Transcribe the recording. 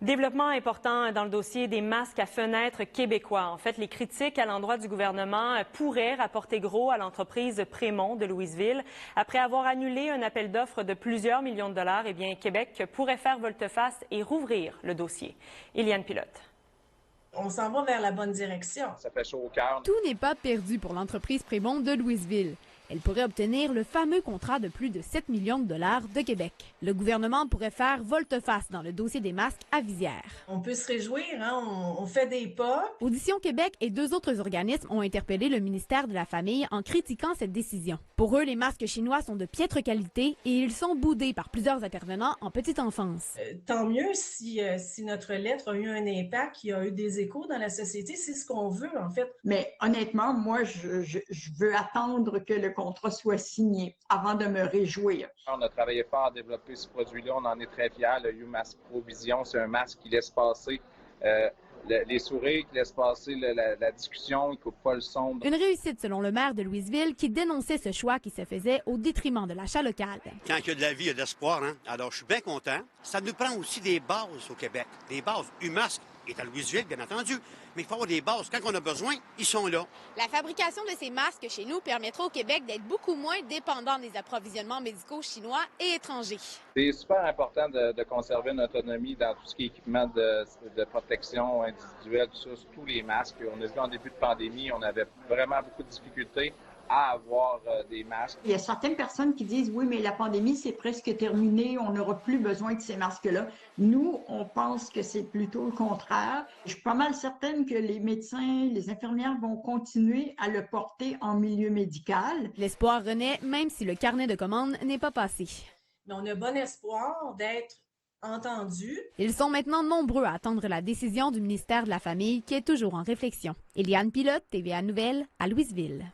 Développement important dans le dossier des masques à fenêtres québécois. En fait, les critiques à l'endroit du gouvernement pourraient rapporter gros à l'entreprise Prémont de Louisville. Après avoir annulé un appel d'offres de plusieurs millions de dollars, eh bien, Québec pourrait faire volte-face et rouvrir le dossier. Eliane Pilote. On s'en va vers la bonne direction. Ça fait chaud au cœur. Tout n'est pas perdu pour l'entreprise Prémont de Louisville. Elle pourrait obtenir le fameux contrat de plus de 7 millions de dollars de Québec. Le gouvernement pourrait faire volte-face dans le dossier des masques à visière. On peut se réjouir, hein? On fait des pas. Audition Québec et 2 autres organismes ont interpellé le ministère de la Famille en critiquant cette décision. Pour eux, les masques chinois sont de piètre qualité et ils sont boudés par plusieurs intervenants en petite enfance. Tant mieux si notre lettre a eu un impact, qu'il y a eu des échos dans la société. C'est ce qu'on veut, en fait. Mais honnêtement, moi, je veux attendre que le contrat soit signé avant de me réjouir. On a travaillé fort à développer ce produit-là. On en est très fiers. Le UMask Pro Vision, c'est un masque qui laisse passer les sourires, qui laisse passer la discussion, il ne coupe pas le son. Une réussite selon le maire de Louisville qui dénonçait ce choix qui se faisait au détriment de l'achat local. Quand il y a de la vie, il y a de l'espoir. Hein? Alors, je suis bien content. Ça nous prend aussi des bases au Québec. Des bases. UMask est à Louisville, bien entendu. Mais il faut avoir des bases. Quand on a besoin, ils sont là. La fabrication de ces masques chez nous permettra au Québec d'être beaucoup moins dépendant des approvisionnements médicaux chinois et étrangers. C'est super important de conserver notre autonomie dans tout ce qui est équipement de protection individuelle, tout ça, sur tous les masques. On a vu en début de pandémie, on avait vraiment beaucoup de difficultés à avoir des masques. Il y a certaines personnes qui disent, oui, mais la pandémie, c'est presque terminé, on n'aura plus besoin de ces masques-là. Nous, on pense que c'est plutôt le contraire. Je suis pas mal certaine que les médecins, les infirmières vont continuer à le porter en milieu médical. L'espoir renaît, même si le carnet de commandes n'est pas passé. Mais on a bon espoir d'être entendus. Ils sont maintenant nombreux à attendre la décision du ministère de la Famille qui est toujours en réflexion. Eliane Pilote, TVA Nouvelles, à Louisville.